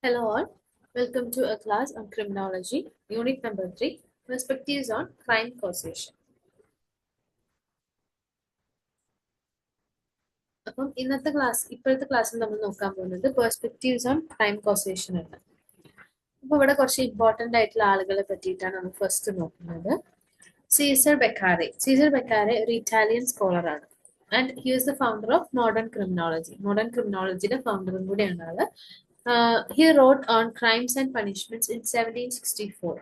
Hello all, welcome to a class on criminology, unit number 3, perspectives on crime causation. അപ്പം ഇപ്പോഴത്തെ ക്ലാസ്സിൽ നമ്മൾ നോക്കാൻ പോകുന്നത് പെർസ്പെക്റ്റീവ്സ് ഓൺ ക്രൈം കോസേഷൻ ആണ്. അപ്പോൾ ഇവിടെ കുറച്ച് ഇമ്പോർട്ടൻ്റ് ആയിട്ടുള്ള ആളുകളെ പറ്റിയിട്ടാണ് നമ്മൾ ഫസ്റ്റ് നോക്കുന്നത്. സീസർ ബെക്കാരെ ഒരു ഇറ്റാലിയൻ സ്കോളറാണ് and he is the founder of modern ക്രിമിനോളജിയുടെ ഫൗണ്ടറും കൂടിയാണ് ആള്. He wrote on crimes and punishments in 1764.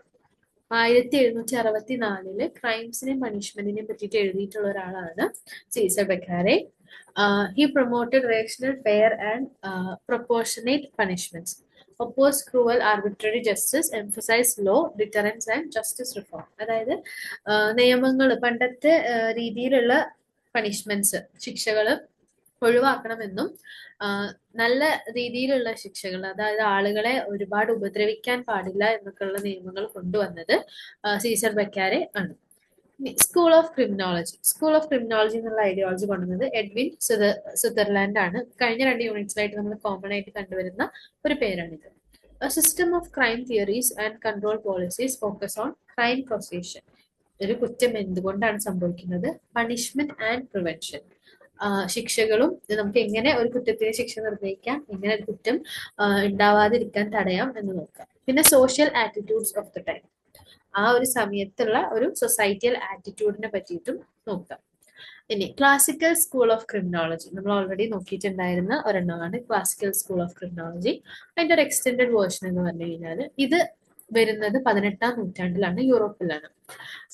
1764 ക്രൈംസിനെയും പണിഷ്മെന്റിനെയും പറ്റിയിട്ട് എഴുതിയിട്ടുള്ള ഒരാളാണ് Cesare Beccaria. He promoted rational, fair and proportionate punishments, opposed cruel, arbitrary justice, emphasized law, deterrence and justice reform. അതായത് നിയമങ്ങൾ പണ്ടത്തെ രീതിയിലുള്ള പണിഷ്മെന്റ്സ് ശിക്ഷകൾ ഒഴിവാക്കണമെന്നും നല്ല രീതിയിലുള്ള ശിക്ഷകൾ, അതായത് ആളുകളെ ഒരുപാട് ഉപദ്രവിക്കാൻ പാടില്ല എന്നൊക്കെയുള്ള നിയമങ്ങൾ കൊണ്ടുവന്നത് സീസർ ബെക്കാരെ ആണ്. സ്കൂൾ ഓഫ് ക്രിമിനോളജി എന്നുള്ള ഐഡിയോളജി കൊണ്ടുവന്നത് എഡ്വിൻ സുതർലാൻഡ് ആണ്. കഴിഞ്ഞ 2 യൂണിറ്റ്സിലായിട്ട് നമ്മൾ കോമൺ ആയിട്ട് കണ്ടുവരുന്ന ഒരു പേരാണിത്. System of crime theories and control policies focus on crime causation. ഒരു കുറ്റം എന്തുകൊണ്ടാണ് സംഭവിക്കുന്നത്, പണിഷ്മെന്റ് ആൻഡ് പ്രിവെൻഷൻ, ശിക്ഷകളും നമുക്ക് എങ്ങനെ ഒരു കുറ്റത്തിന് ശിക്ഷ നിർണ്ണയിക്കാം, എങ്ങനെ ഒരു കുറ്റം ഉണ്ടാവാതിരിക്കാൻ തടയാം എന്ന് നോക്കാം. പിന്നെ social attitudes of the time, ആ ഒരു സമയത്തുള്ള ഒരു സൊസൈറ്റിയൽ ആറ്റിറ്റ്യൂഡിനെ പറ്റിയിട്ടും നോക്കാം. ഇനി ക്ലാസിക്കൽ സ്കൂൾ ഓഫ് ക്രിമിനോളജി നമ്മൾ ഓൾറെഡി നോക്കിയിട്ടുണ്ടായിരുന്ന ഒരെണ്ണമാണ് ക്ലാസിക്കൽ സ്കൂൾ ഓഫ് ക്രിമിനോളജി. അതിന്റെ ഒരു എക്സ്റ്റെൻഡഡ് വേർഷൻ എന്ന് പറഞ്ഞു കഴിഞ്ഞാൽ ഇത് വരുന്നത് 18ാം നൂറ്റാണ്ടിലാണ്, യൂറോപ്പിലാണ്.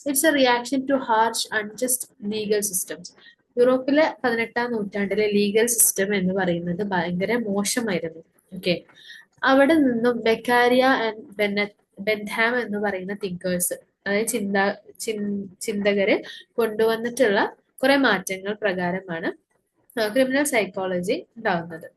It's a reaction to harsh unjust legal systems. യൂറോപ്പിലെ 18ാം നൂറ്റാണ്ടിലെ ലീഗൽ സിസ്റ്റം എന്ന് പറയുന്നത് ഭയങ്കര മോശമായിരുന്നു. ഓക്കെ, അവിടെ നിന്നും ബെക്കാരിയ ആൻഡ് ബെൻഹാം എന്ന് പറയുന്ന തിങ്കേഴ്സ്, അതായത് ചിന്തകര് കൊണ്ടുവന്നിട്ടുള്ള കുറെ മാറ്റങ്ങൾ പ്രകാരമാണ് ക്രിമിനൽ സൈക്കോളജി ഉണ്ടാവുന്നത്.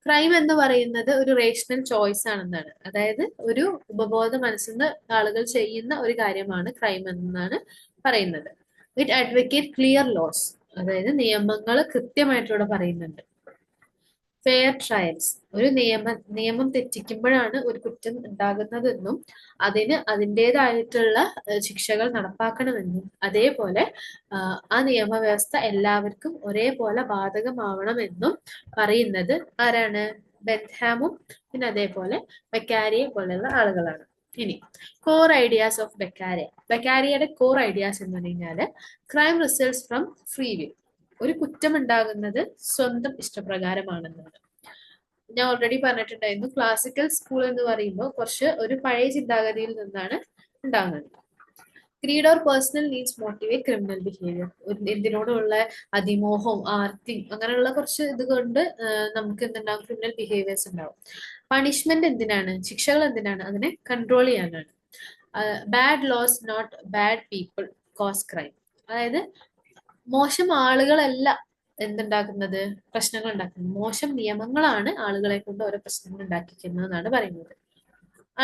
ക്രൈം എന്ന് പറയുന്നത് ഒരു റേഷണൽ ചോയ്സ് ആണെന്നാണ്, അതായത് ഒരു ഉപബോധ മനസ്സിന്ന് ആളുകൾ ചെയ്യുന്ന ഒരു കാര്യമാണ് ക്രൈം എന്നാണ് പറയുന്നത്. ഇറ്റ് അഡ്വക്കേറ്റ് ക്ലിയർ ലോസ്, അതായത് നിയമങ്ങൾ കൃത്യമായിട്ടിവിടെ പറയുന്നുണ്ട്. ഫെയർ ട്രയൽസ്, ഒരു നിയമം തെറ്റിക്കുമ്പോഴാണ് ഒരു കുറ്റം ഉണ്ടാകുന്നതെന്നും അതിന് അതിൻ്റെതായിട്ടുള്ള ശിക്ഷകൾ നടപ്പാക്കണമെന്നും അതേപോലെ ആ നിയമവ്യവസ്ഥ എല്ലാവർക്കും ഒരേപോലെ ബാധകമാവണമെന്നും പറയുന്നത് ആരാണ്? ബെൻഹാമും പിന്നെ അതേപോലെ ബെക്കാരിയെ പോലെയുള്ള ആളുകളാണ്. ഇനി കോർ ഐഡിയാസ് ഓഫ് ബെക്കാരിയുടെ കോർ ഐഡിയാസ് എന്ന് പറഞ്ഞു കഴിഞ്ഞാല് crime results from free will, ഒരു കുറ്റം ഉണ്ടാകുന്നത് സ്വന്തം ഇഷ്ടപ്രകാരമാണെന്നാണ്. ഞാൻ ഓൾറെഡി പറഞ്ഞിട്ടുണ്ടായിരുന്നു, ക്ലാസിക്കൽ സ്കൂൾ എന്ന് പറയുമ്പോൾ കുറച്ച് ഒരു പഴയ ചിന്താഗതിയിൽ നിന്നാണ് ഉണ്ടാകുന്നത്. Greed or personal needs motivate criminal behaviour, എന്തിനോടുള്ള അതിമോഹം, ആർത്തി, അങ്ങനെയുള്ള കുറച്ച് ഇത് കൊണ്ട് നമുക്ക് എന്തുണ്ടാവും, ക്രിമിനൽ ബിഹേവിയേഴ്സ് ഉണ്ടാവും. പണിഷ്മെന്റ് എന്തിനാണ്, ശിക്ഷകൾ എന്തിനാണ്, അതിനെ കൺട്രോൾ ചെയ്യാനാണ്. Bad laws not bad people cause crime, അതായത് മോശം ആളുകളല്ല എന്തുണ്ടാക്കുന്നത്, പ്രശ്നങ്ങൾ ഉണ്ടാക്കുന്നത്, മോശം നിയമങ്ങളാണ് ആളുകളെ കൊണ്ട് ഓരോ പ്രശ്നങ്ങൾ ഉണ്ടാക്കിക്കുന്നതെന്നാണ് പറയുന്നത്.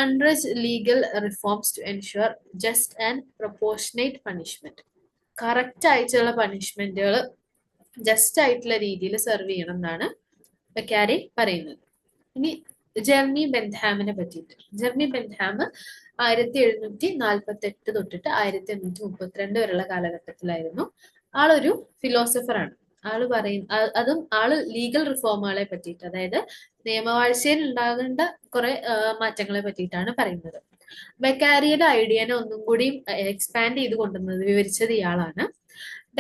Undress legal reforms to ensure just and proportionate punishment, correct ആയിട്ടുള്ള പണിഷ്മെന്റുകൾ ജസ്റ്റ് ആയിട്ടുള്ള രീതിയിൽ സെർവ് ചെയ്യണം എന്നാണ് ബെക്കാരി പറയുന്നത്. ഇനി ജെർമി ബെൻഹാമിനെ പറ്റിയിട്ട്. ജെർമി ബെൻഹാം 1748 തൊട്ടിട്ട് 1832 വരെയുള്ള കാലഘട്ടത്തിലായിരുന്നു. ആളൊരു ഫിലോസഫറാണ്. ആള് ലീഗൽ റിഫോമുകളെ പറ്റിയിട്ട്, അതായത് നിയമവാഴ്ചയിൽ ഉണ്ടാകേണ്ട കുറെ മാറ്റങ്ങളെ പറ്റിയിട്ടാണ് പറയുന്നത്. ബെക്കാരിയുടെ ഐഡിയനെ ഒന്നും കൂടി എക്സ്പാൻഡ് ചെയ്ത് കൊണ്ടുവന്നത്, വിവരിച്ചത് ഇയാളാണ്.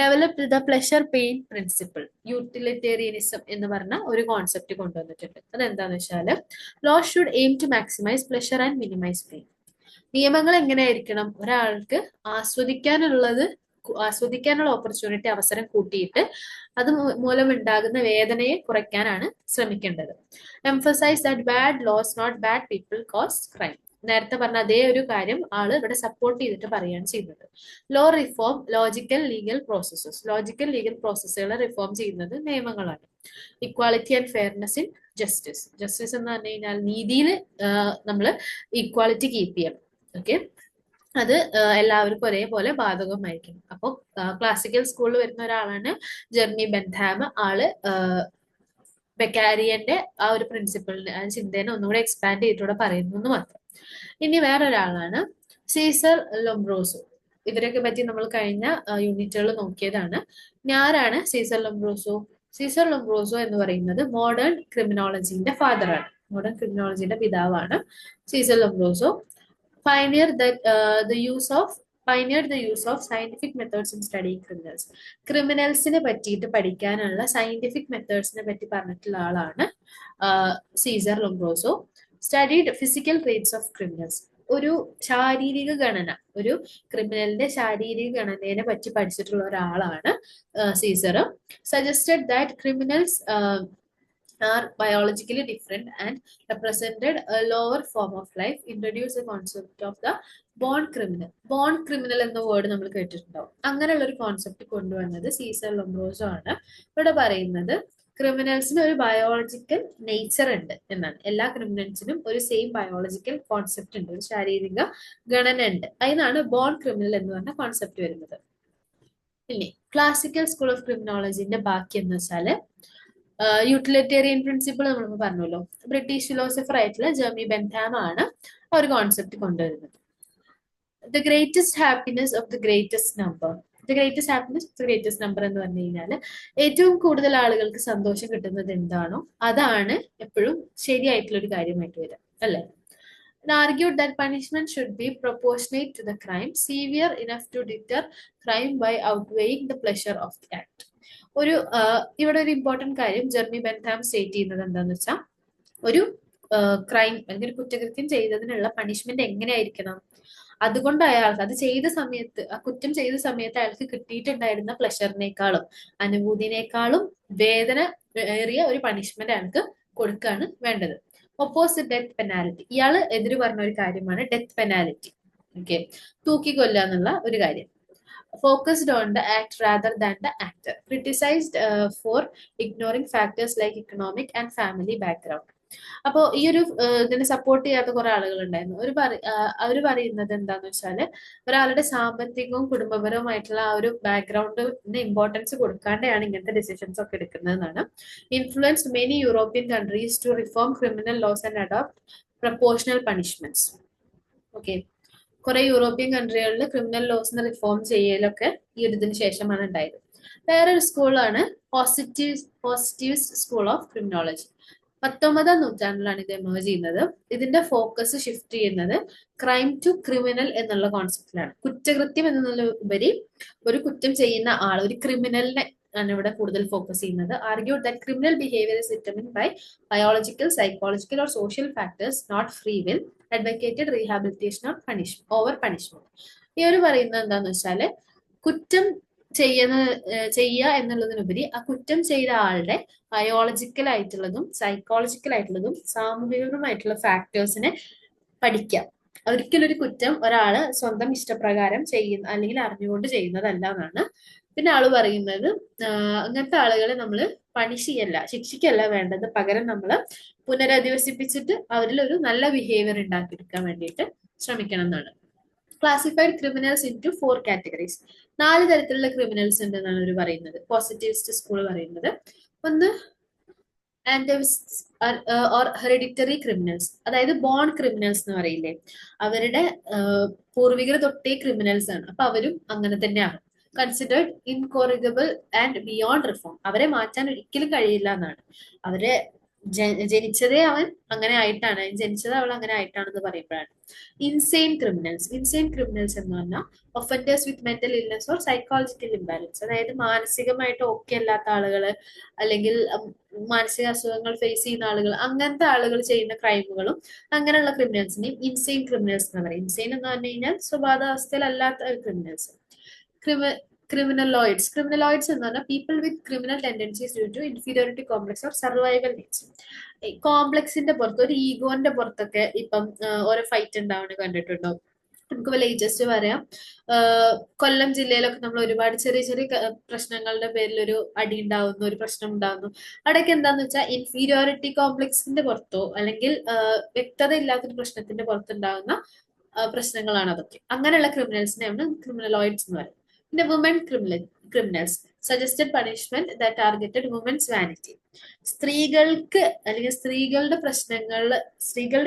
Developed the pleasure pain principle, utilitarianism എന്ന് പറഞ്ഞ ഒരു കോൺസെപ്റ്റ് കൊണ്ടുവന്നിട്ടുണ്ട്. അതെന്താന്ന് വെച്ചാല് law should aim to maximise pleasure and minimise pain. നിയമങ്ങൾ എങ്ങനെയായിരിക്കണം, ഒരാൾക്ക് ആസ്വദിക്കാനുള്ള ഓപ്പർച്യൂണിറ്റി, അവസരം കൂട്ടിയിട്ട് അത് മൂലം ഉണ്ടാകുന്ന വേദനയെ കുറയ്ക്കാനാണ് ശ്രമിക്കേണ്ടത്. Emphasize that bad laws not bad people cause crime, നേരത്തെ പറഞ്ഞ അതേ ഒരു കാര്യം ആള് ഇവിടെ സപ്പോർട്ട് ചെയ്തിട്ട് പറയുകയാണ് ചെയ്യുന്നത്. ലോ റിഫോം ലോജിക്കൽ ലീഗൽ പ്രോസസ്സുകളെ റിഫോം ചെയ്യുന്നത് നിയമങ്ങളാണ്. Equality and fairness in justice എന്ന് പറഞ്ഞു കഴിഞ്ഞാൽ നീതിയിൽ നമ്മൾ ഈക്വാലിറ്റി കീപ്പ് ചെയ്യണം. ഓക്കെ, അത് എല്ലാവർക്കും ഒരേപോലെ ബാധകമായിരിക്കും. അപ്പോൾ ക്ലാസിക്കൽ സ്കൂളിൽ വരുന്ന ഒരാളാണ് ജെർമി ബെൻഹാം. ആള് ബെക്കാരിയന്റെ ആ ഒരു പ്രിൻസിപ്പിളിനെ ആ ചിന്തേനെ ഒന്നുകൂടെ എക്സ്പാൻഡ് ചെയ്തിട്ടൂടെ പറയുന്നു എന്ന് മാത്രം. ഇനി വേറൊരാളാണ് സീസർ ലൊംബ്രോസോ. ഇവരൊക്കെ പറ്റി നമ്മൾ കഴിഞ്ഞ യൂണിറ്റുകൾ നോക്കിയതാണ്. ഇനി ആരാണ് സീസർ ലൊംബ്രോസോ? സീസർ ലൊംബ്രോസോ എന്ന് പറയുന്നത് മോഡേൺ ക്രിമിനോളജിന്റെ ഫാദറാണ്. മോഡേൺ ക്രിമിനോളജിയുടെ പിതാവാണ് Caesar ലൊംബ്രോസോ. pioneer that the use of pioneered the use of scientific methods in studying criminals. ക്രിമിനൽസിനെ പറ്റിയിട്ട് പഠിക്കാനുള്ള സയന്റിഫിക് മെത്തേഡ്സിനെ പറ്റി പറഞ്ഞിട്ടുള്ള ആളാണ് Cesare Lombroso. Studied physical traits of criminals. ഒരു ശാരീരിക ഗണന, ഒരു ക്രിമിനലിന്റെ ശാരീരിക ഗണനയെ പറ്റി പഠിച്ചിട്ടുള്ള ഒരാളാണ് Caesar. Suggested that criminals are biologically different and represented a lower form of life, introduce the concept of the bone criminal. Bone criminal എന്ന വേർഡ് നമ്മൾ കേട്ടിട്ടുണ്ടാവും. അങ്ങനെയുള്ള ഒരു കോൺസെപ്റ്റ് കൊണ്ടുവന്നത് സീസർ ലൊംബ്രോസോ ആണ്. ഇവിടെ പറയുന്നത് ക്രിമിനൽസിന് ഒരു ബയോളജിക്കൽ നേച്ചർ ഉണ്ട് എന്നാണ്. എല്ലാ ക്രിമിനൽസിനും ഒരു സെയിം ബയോളജിക്കൽ കോൺസെപ്റ്റ് ഉണ്ട്, ഒരു ശാരീരിക ഗണന ഉണ്ട്. അതിനാണ് ബോൺ ക്രിമിനൽ എന്ന് പറഞ്ഞ കോൺസെപ്റ്റ് വരുന്നത്. ഇനി ക്ലാസിക്കൽ സ്കൂൾ ഓഫ് ക്രിമിനോളജിന്റെ ബാക്കി എന്ന് വെച്ചാല് യൂട്ടിലിറ്റേറിയൻ പ്രിൻസിപ്പിൾ നമ്മൾ പറഞ്ഞല്ലോ. ബ്രിട്ടീഷ് ഫിലോസഫർ ആയിട്ടുള്ള ജെർമി ബെൻതാം ആണ് ആ ഒരു കോൺസെപ്റ്റ് കൊണ്ടുവരുന്നത്. The greatest happiness of the greatest number. The greatest happiness of the greatest number എന്ന് പറഞ്ഞു കഴിഞ്ഞാൽ ഏറ്റവും കൂടുതൽ ആളുകൾക്ക് സന്തോഷം കിട്ടുന്നത് എന്താണോ അതാണ് എപ്പോഴും ശരിയായിട്ടുള്ള ഒരു കാര്യമായിട്ട് വരിക, അല്ലേ? argued that punishment should be proportionate to the crime, severe enough to deter crime by outweighing the pleasure of the act. ഒരു ഇവിടെ ഒരു ഇമ്പോർട്ടന്റ് കാര്യം ജെർമി ബെൻതാം സ്റ്റേറ്റ് ചെയ്യുന്നത് എന്താന്ന് വെച്ചാൽ, ഒരു ക്രൈം അല്ലെങ്കിൽ ഒരു കുറ്റകൃത്യം ചെയ്തതിനുള്ള പണിഷ്മെന്റ് എങ്ങനെയായിരിക്കണം, അതുകൊണ്ട് അയാൾക്ക് അത് ചെയ്ത സമയത്ത്, ആ കുറ്റം ചെയ്ത സമയത്ത് അയാൾക്ക് കിട്ടിയിട്ടുണ്ടായിരുന്ന പ്ലഷറിനേക്കാളും അനുഭൂതിനേക്കാളും വേദന ഏറിയ ഒരു പണിഷ്മെന്റ് അയാൾക്ക് കൊടുക്കുകയാണ് വേണ്ടത്. Opposite death penalty. ഇയാള് എതിര് പറഞ്ഞ ഒരു കാര്യമാണ് ഡെത്ത് പെനാലിറ്റി. ഓക്കെ, തൂക്കിക്കൊല്ലുക എന്നുള്ള ഒരു കാര്യം. Focused on the act rather than the actor. Criticized for ignoring factors like economic and family background. അപ്പോൾ ഈ ഒരു ഇതിനെ സപ്പോർട്ട് ചെയ്യാത്ത കുറെ ആളുകൾ ഉണ്ടായിരുന്നു. അവർ പറയുന്നത് എന്താന്ന് വെച്ചാല് ഒരാളുടെ സാമ്പത്തികവും കുടുംബപരവുമായിട്ടുള്ള ആ ഒരു ബാക്ക്ഗ്രൗണ്ടിന് ഇമ്പോർട്ടൻസ് കൊടുക്കാണ്ടാണ് ഇങ്ങനത്തെ ഡിസിഷൻസ് ഒക്കെ എടുക്കുന്നതെന്നാണ്. Influenced many European countries to reform criminal laws and adopt proportional punishments. Okay, കുറെ യൂറോപ്യൻ കൺട്രികളിൽ ക്രിമിനൽ ലോസിന് റിഫോം ചെയ്യലൊക്കെ ഈ ഒരു ഇതിന് ശേഷമാണ് ഉണ്ടായത്. വേറൊരു സ്കൂളാണ് പോസിറ്റിവിസ്റ്റ് സ്കൂൾ ഓഫ് ക്രിമിനോളജി. 19ാം നൂറ്റാണ്ടിലാണ് ഇത് എമേർജ് ചെയ്യുന്നത്. ഇതിന്റെ ഫോക്കസ് ഷിഫ്റ്റ് ചെയ്യുന്നത് ക്രൈം ടു ക്രിമിനൽ എന്നുള്ള കോൺസെപ്റ്റിലാണ്. കുറ്റകൃത്യം എന്നുള്ള ഉപരി ഒരു കുറ്റം ചെയ്യുന്ന ആൾ, ഒരു ക്രിമിനലിനെ ആണ് ഇവിടെ കൂടുതൽ ഫോക്കസ് ചെയ്യുന്നത്. Argued that criminal behaviour is determined by biological, psychological or social factors, not free will. Advocated rehabilitation of over punishment. ഈ ഒരു പറയുന്നത് എന്താന്ന് വെച്ചാല് കുറ്റം ചെയ്യുക എന്നുള്ളതിനുപരി ആ കുറ്റം ചെയ്ത ആളുടെ ബയോളജിക്കൽ ആയിട്ടുള്ളതും സൈക്കോളജിക്കൽ ആയിട്ടുള്ളതും സാമൂഹികവുമായിട്ടുള്ള ഫാക്ടേഴ്സിനെ പഠിക്കാം. ഒരിക്കലും ഒരു കുറ്റം ഒരാള് സ്വന്തം ഇഷ്ടപ്രകാരം ചെയ്യുന്ന അല്ലെങ്കിൽ അറിഞ്ഞുകൊണ്ട് ചെയ്യുന്നതല്ല എന്നാണ്. പിന്നെ ആള് പറയുന്നത് അങ്ങനത്തെ ആളുകളെ നമ്മൾ പണിഷ് ചെയ്യല്ല, ശിക്ഷിക്കല്ല വേണ്ടത്, പകരം നമ്മൾ പുനരധിവസിപ്പിച്ചിട്ട് അവരിൽ ഒരു നല്ല ബിഹേവിയർ ഉണ്ടാക്കിയെടുക്കാൻ വേണ്ടിയിട്ട് ശ്രമിക്കണം എന്നാണ്. Classified criminals into 4 categories. 4 തരത്തിലുള്ള ക്രിമിനൽസ് ഉണ്ട് എന്നാണ് അവർ പറയുന്നത്, പോസിറ്റിവിസ്റ്റ് സ്കൂൾ പറയുന്നത്. ഒന്ന് ഓർ ഹെറിഡിറ്ററി ക്രിമിനൽസ്, അതായത് ബോൺ ക്രിമിനൽസ് എന്ന് പറയില്ലേ, അവരുടെ പൂർവികർ തൊട്ടേ ക്രിമിനൽസ് ആണ്, അപ്പൊ അവരും അങ്ങനെ തന്നെയാണ്. Considered incorrigible and beyond reform. അവരെ മാറ്റാൻ ഒരിക്കലും കഴിയില്ല എന്നാണ്. അവരെ ജനിച്ചതേ അവൻ അങ്ങനെ ആയിട്ടാണ്, ജനിച്ചത് അവൾ അങ്ങനെ ആയിട്ടാണെന്ന് പറയുമ്പോഴാണ്. Insane criminals. ഇൻസെയിൻ ക്രിമിനൽസ് എന്ന് പറഞ്ഞാൽ offenders with mental illness or psychological imbalance, അതായത് മാനസികമായിട്ട് ഓക്കെ അല്ലാത്ത ആളുകള് അല്ലെങ്കിൽ മാനസിക അസുഖങ്ങൾ ഫേസ് ചെയ്യുന്ന ആളുകൾ, അങ്ങനത്തെ ആളുകൾ ചെയ്യുന്ന ക്രൈമുകളും അങ്ങനെയുള്ള ക്രിമിനൽസിനെയും ഇൻസെയിൻ ക്രിമിനൽസ് എന്ന് പറയും. ഇൻസെയിൻ എന്ന് പറഞ്ഞു കഴിഞ്ഞാൽ സ്വബോധാവസ്ഥയിലല്ലാത്ത ക്രിമിനൽസ്. ക്രിമിനലോയിഡ്സ്. ക്രിമിനലോയിഡ്സ് എന്ന് പറഞ്ഞാൽ people with criminal tendencies due to inferiority complex or survival needs. കോംപ്ലക്സിന്റെ പുറത്ത്, ഒരു ഈഗോന്റെ പുറത്തൊക്കെ ഇപ്പം ഓരോ ഫൈറ്റ് ഉണ്ടാവുന്നത് കണ്ടിട്ടുണ്ടോ? നമുക്ക് ലേറ്റസ്റ്റ് പറയാം, കൊല്ലം ജില്ലയിലൊക്കെ നമ്മൾ ഒരുപാട് ചെറിയ ചെറിയ പ്രശ്നങ്ങളുടെ പേരിൽ ഒരു അടി ഉണ്ടാവുന്നു, ഒരു പ്രശ്നം ഉണ്ടാവുന്നു. അവിടെയൊക്കെ എന്താന്ന് വെച്ചാൽ ഇൻഫീരിയോറിറ്റി കോംപ്ലക്സിന്റെ പുറത്തോ അല്ലെങ്കിൽ വ്യക്തത ഇല്ലാത്തൊരു പ്രശ്നത്തിന്റെ പുറത്തുണ്ടാകുന്ന പ്രശ്നങ്ങളാണ് അതൊക്കെ. അങ്ങനെയുള്ള ക്രിമിനൽസിനെയാണ് ക്രിമിനലോയിഡ്സ് എന്ന് പറയുന്നത്. പിന്നെ woman criminals. Suggested punishment that targeted woman's vanity. സ്ത്രീകൾക്ക് അല്ലെങ്കിൽ സ്ത്രീകളുടെ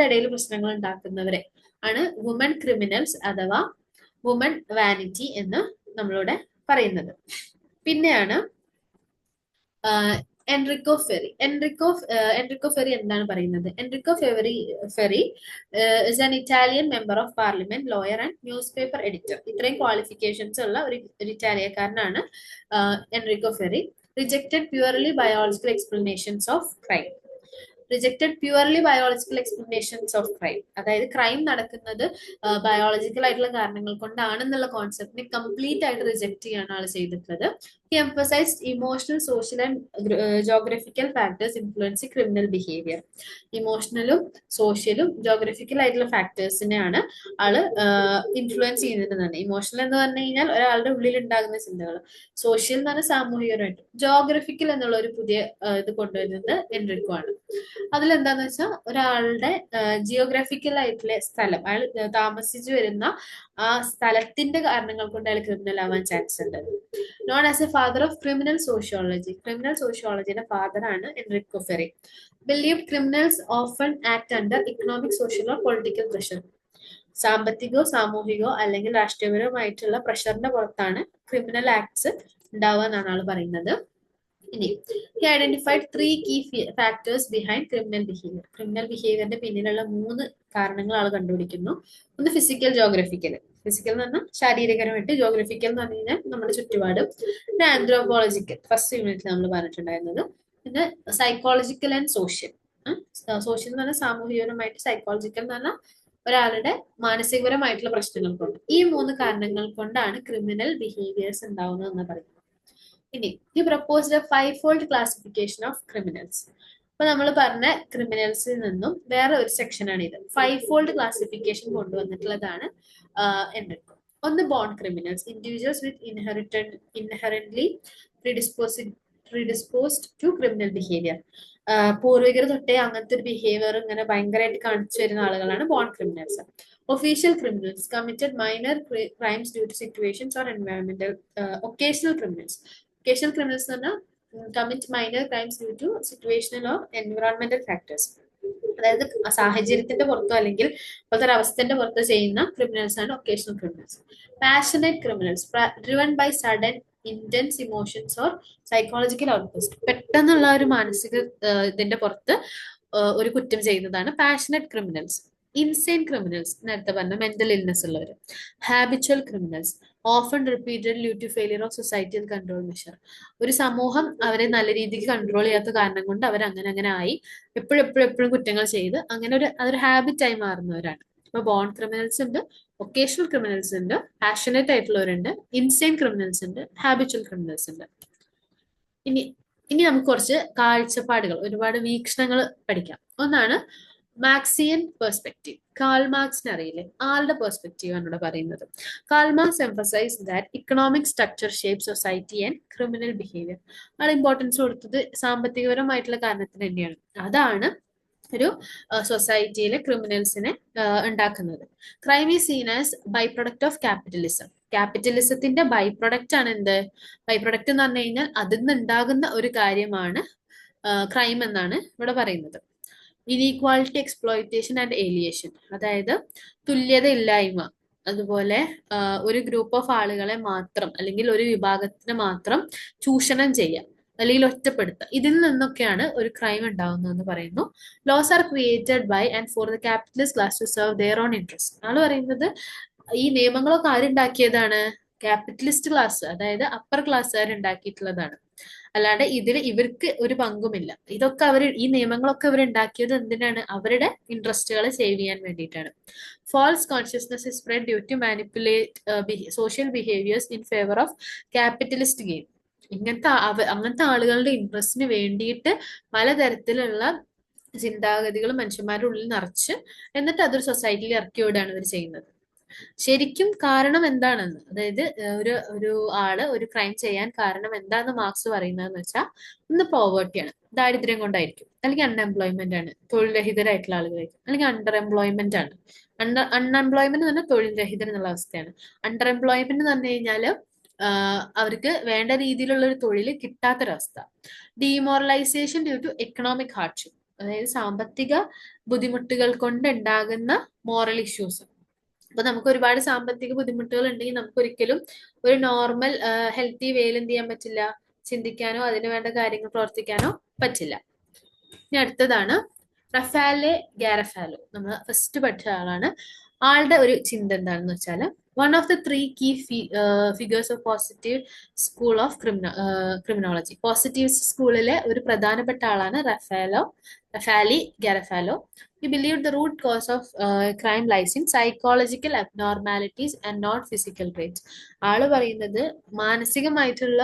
ഇടയിൽ പ്രശ്നങ്ങൾ ഉണ്ടാക്കുന്നവരെ ആണ് വുമൻ ക്രിമിനൽസ് അഥവാ വുമൻ വാനിറ്റി എന്ന് നമ്മളോട് പറയുന്നത്. പിന്നെയാണ് എൻറിക്കോ ഫെറി എന്താണ് പറയുന്നത്? Enrico Ferri is an Italian member of parliament, lawyer and newspaper editor. ഇത്രയും ക്വാളിഫിക്കേഷൻസ് ഉള്ള ഒരു ഇറ്റാലിയക്കാരനാണ് Enrico Ferri. Rejected purely biological explanations of crime. അതായത് ക്രൈം നടക്കുന്നത് ബയോളജിക്കൽ ആയിട്ടുള്ള കാരണങ്ങൾ കൊണ്ടാണെന്നുള്ള കോൺസെപ്റ്റിനെ കംപ്ലീറ്റ് ആയിട്ട് റിജക്ട് ചെയ്യാണ് ആൾ ചെയ്തിട്ടുള്ളത്. He emphasized emotional, social and geographical factors influencing criminal behavior. ഇമോഷണലും സോഷ്യലും ജോഗ്രഫിക്കൽ ആയിട്ടുള്ള ഫാക്ടേഴ്സിനെയാണ് ആള് ഇൻഫ്ലുവൻസ് ചെയ്യുന്നതെന്നാണ്. ഇമോഷണൽ എന്ന് പറഞ്ഞു കഴിഞ്ഞാൽ ഒരാളുടെ ഉള്ളിൽ ഉണ്ടാകുന്ന ചിന്തകൾ, സോഷ്യൽ എന്ന് പറഞ്ഞാൽ സാമൂഹികപരമായിട്ട്, ജോഗ്രഫിക്കൽ എന്നുള്ള ഒരു പുതിയ ഇത് കൊണ്ടുവരുന്നത് എൻറിക്കോ ആണ്. അതിലെന്താന്ന് വെച്ചാൽ ഒരാളുടെ ജിയോഗ്രാഫിക്കൽ ആയിട്ടുള്ള സ്ഥലം, അയാൾ താമസിച്ചു വരുന്ന ആ സ്ഥലത്തിന്റെ കാരണങ്ങൾ കൊണ്ട് അയാൾ ക്രിമിനൽ ആവാൻ ചാൻസ് ഉണ്ട്. Known as a father of criminal സോഷ്യോളജിയുടെ ഫാദർ ആണ് Enrico Ferri. Believed criminals often act under economic, social or political pressure. സാമ്പത്തികോ സാമൂഹികോ അല്ലെങ്കിൽ രാഷ്ട്രീയപരമായിട്ടുള്ള പ്രഷറിന്റെ പുറത്താണ് ക്രിമിനൽ ആക്ട്സ് ഉണ്ടാവുക എന്നാണ് ആൾ പറയുന്നത്. ഇനി he identified 3 key factors behind criminal behavior. Criminal ബിഹേവിയറിന്റെ പിന്നിലുള്ള 3 കാരണങ്ങൾ ആൾ കണ്ടുപിടിക്കുന്നു. ഒന്ന് ഫിസിക്കൽ, ജോഗ്രഫിക്കൽ. ഫിസിക്കൽ എന്ന് പറഞ്ഞാൽ ശാരീരികരമായിട്ട്, ജോഗ്രഫിക്കൽ എന്ന് പറഞ്ഞു കഴിഞ്ഞാൽ നമ്മുടെ ചുറ്റുപാടും, പിന്നെ ആന്ത്രോപോളജിക്കൽ ഫസ്റ്റ് യൂണിറ്റിൽ നമ്മൾ പറഞ്ഞിട്ടുണ്ടായിരുന്നത്, പിന്നെ സൈക്കോളജിക്കൽ ആൻഡ് സോഷ്യൽ. സോഷ്യൽ എന്ന് പറഞ്ഞാൽ സാമൂഹികപരമായിട്ട്, സൈക്കോളജിക്കൽ എന്ന് പറഞ്ഞാൽ ഒരാളുടെ മാനസികപരമായിട്ടുള്ള പ്രശ്നങ്ങൾ കൊണ്ട്. ഈ 3 കാരണങ്ങൾ കൊണ്ടാണ് ക്രിമിനൽ ബിഹേവിയേഴ്സ് ഉണ്ടാവുന്നത് എന്ന് പറയുന്നത്. ഇനി he proposed a 5-fold classification of criminals. അപ്പൊ നമ്മൾ പറഞ്ഞ ക്രിമിനൽസിൽ നിന്നും വേറെ ഒരു സെക്ഷനാണ് ഇത്. 5-fold ക്ലാസിഫിക്കേഷൻ കൊണ്ടുവന്നിട്ടുള്ളതാണ് എൻറിക്കോ. ഒന്ന് born criminals, individuals with inherently predisposed to criminal behaviour. പൂർവികർ തൊട്ടേ അങ്ങനത്തെ ഒരു ബിഹേവിയർ ഇങ്ങനെ ഭയങ്കരമായിട്ട് കാണിച്ചു വരുന്ന ആളുകളാണ് born criminals. Official criminals committed minor crimes due to situations or എൻവയോൺമെന്റൽ. ഒക്കേഷണൽ ക്രിമിനൽസ് എന്ന് പറഞ്ഞാൽ commit minor crimes due to situational or environmental factors. അതായത് സാഹചര്യത്തിന്റെ പുറത്തോ അല്ലെങ്കിൽ ഇപ്പോഴത്തെ ഒരു അവസ്ഥന്റെ പുറത്തോ ചെയ്യുന്ന ക്രിമിനൽസ് ആണ് occasional criminals. Passionate criminals driven by sudden intense emotions or psychological outburst. പെട്ടെന്നുള്ള ഒരു മാനസിക ഇതിന്റെ പുറത്ത് ഒരു കുറ്റം ചെയ്യുന്നതാണ് പാഷനേറ്റ് ക്രിമിനൽസ്. ഇൻസെയിൻ ക്രിമിനൽസ്, നേരത്തെ പറഞ്ഞ മെന്റൽ ഇൽനെസ് ഉള്ളവർ. Habitual criminals often repeated due to failure of societal control measure. ഒരു സമൂഹം അവരെ നല്ല രീതിക്ക് കൺട്രോൾ ചെയ്യാത്ത കാരണം കൊണ്ട് അവർ അങ്ങനെ ആയി എപ്പോഴും കുറ്റങ്ങൾ ചെയ്ത് അങ്ങനെ അതൊരു ഹാബിറ്റായി മാറുന്നവരാണ്. ഇപ്പൊ ബോൺ ക്രിമിനൽസ് ഉണ്ട്, ഒക്കേഷണൽ ക്രിമിനൽസ് ഉണ്ട്, പാഷനേറ്റ് ആയിട്ടുള്ളവരുണ്ട്, ഇൻസെയിൻ ക്രിമിനൽസ് ഉണ്ട്, ഹാബിച്വൽ ക്രിമിനൽസ് ഉണ്ട്. ഇനി നമുക്ക് കുറച്ച് കാഴ്ചപ്പാടുകൾ, ഒരുപാട് വീക്ഷണങ്ങൾ പഠിക്കാം. ഒന്നാണ് മാർക്സിയൻ പെർസ്പെക്റ്റീവ്. കാൾ മാർക്സിനെ അറിയില്ലേ? ആളുടെ പെർസ്പെക്റ്റീവ് ആണ് ഇവിടെ പറയുന്നത്. Karl Marx emphasise that economic structure shape society and criminal behaviour. ആൾ ഇമ്പോർട്ടൻസ് കൊടുത്തത് സാമ്പത്തികപരമായിട്ടുള്ള കാരണത്തിന് തന്നെയാണ്. അതാണ് ഒരു സൊസൈറ്റിയിലെ ക്രിമിനൽസിനെ ഉണ്ടാക്കുന്നത്. Crime is seen as by product of capitalism. ക്യാപിറ്റലിസത്തിന്റെ ബൈ പ്രൊഡക്റ്റ് ആണ് എന്ത്? ബൈ പ്രൊഡക്റ്റ് എന്ന് പറഞ്ഞു കഴിഞ്ഞാൽ അതിൽ നിന്ന് ഉണ്ടാകുന്ന ഒരു കാര്യമാണ് ക്രൈം എന്നാണ് ഇവിടെ പറയുന്നത്. ഇനീക്വാളിറ്റി, എക്സ്പ്ലോയിറ്റേഷൻ ആൻഡ് ഏലിയേഷൻ, അതായത് തുല്യത ഇല്ലായ്മ, അതുപോലെ ഒരു ഗ്രൂപ്പ് ഓഫ് ആളുകളെ മാത്രം അല്ലെങ്കിൽ ഒരു വിഭാഗത്തിന് മാത്രം ചൂഷണം ചെയ്യുക അല്ലെങ്കിൽ ഒറ്റപ്പെടുത്തുക, ഇതിൽ നിന്നൊക്കെയാണ് ഒരു ക്രൈം ഉണ്ടാവുന്നതെന്ന് പറയുന്നു. Laws are created by and for the capitalist class to serve their own interest. ആള് പറയുന്നത് ഈ നിയമങ്ങളൊക്കെ ആരുണ്ടാക്കിയതാണ്? ക്യാപിറ്റലിസ്റ്റ് ക്ലാസ്, അതായത് അപ്പർ ക്ലാസ്സുകാർ ഉണ്ടാക്കിയിട്ടുള്ളതാണ്. അല്ലാണ്ട് ഇതിൽ ഇവർക്ക് ഒരു പങ്കുമില്ല. ഇതൊക്കെ ഈ നിയമങ്ങളൊക്കെ അവർ ഉണ്ടാക്കിയത് എന്തിനാണ്? അവരുടെ ഇൻട്രസ്റ്റുകളെ സേവ് ചെയ്യാൻ വേണ്ടിയിട്ടാണ്. False consciousness is spread due to manipulate social behaviours in favour of capitalist game. അങ്ങനത്തെ ആളുകളുടെ ഇൻട്രസ്റ്റിന് വേണ്ടിയിട്ട് പലതരത്തിലുള്ള ചിന്താഗതികൾ മനുഷ്യന്മാരുടെ ഉള്ളിൽ നിറച്ച് എന്നിട്ട് അതൊരു സൊസൈറ്റിയിൽ ഇറക്കി വിടുകയാണ് ഇവർ ചെയ്യുന്നത്. ശരിക്കും കാരണം എന്താണെന്ന്, അതായത് ഒരു ആള് ഒരു ക്രൈം ചെയ്യാൻ കാരണം എന്താണെന്ന് മാർക്സ് പറയുന്നതെന്ന് വെച്ചാൽ ഒന്ന് പോവേർട്ടിയാണ്, ദാരിദ്ര്യം കൊണ്ടായിരിക്കും, അല്ലെങ്കിൽ അൺഎംപ്ലോയ്മെന്റ് ആണ്, തൊഴിൽരഹിതരായിട്ടുള്ള ആളുകളായിരിക്കും, അല്ലെങ്കിൽ അണ്ടർ എംപ്ലോയ്മെന്റ് ആണ്. അൺഎംപ്ലോയ്മെന്റ് എന്ന് പറഞ്ഞാൽ തൊഴിൽ രഹിതർ എന്നുള്ള അവസ്ഥയാണ്. അണ്ടർ എംപ്ലോയ്മെന്റ് എന്ന് പറഞ്ഞു കഴിഞ്ഞാല് അവർക്ക് വേണ്ട രീതിയിലുള്ള ഒരു തൊഴിൽ കിട്ടാത്തൊരവസ്ഥ. ഡീമോറലൈസേഷൻ ഡ്യൂ ടു എക്കണോമിക് ഹാർഡ്ഷിപ്പ്, അതായത് സാമ്പത്തിക ബുദ്ധിമുട്ടുകൾ കൊണ്ടുണ്ടാകുന്ന മോറൽ ഇഷ്യൂസ്. അപ്പൊ നമുക്ക് ഒരുപാട് സാമ്പത്തിക ബുദ്ധിമുട്ടുകൾ ഉണ്ടെങ്കിൽ നമുക്ക് ഒരിക്കലും ഒരു നോർമൽ ഹെൽത്തി വേയിൽ എന്ത് ചെയ്യാൻ പറ്റില്ല, ചിന്തിക്കാനോ അതിന് വേണ്ട കാര്യങ്ങൾ പ്രവർത്തിക്കാനോ പറ്റില്ല. ഇനി അടുത്തതാണ് റഫാലെ ഗാരഫാലോ. നമ്മൾ ഫസ്റ്റ് പഠിച്ച ആളാണ്. ആളുടെ ഒരു ചിന്ത എന്താണെന്ന് വെച്ചാൽ, one of the 3 key figures of positive school of criminology. Positive സ്കൂളിലെ ഒരു പ്രധാനപ്പെട്ട ആളാണ് റഫാലി ഗാരഫാലോ. He believed the root cause of crime lies in psychological abnormalities and not physical traits. ആള് പറയുന്നത് മാനസികമായിട്ടുള്ള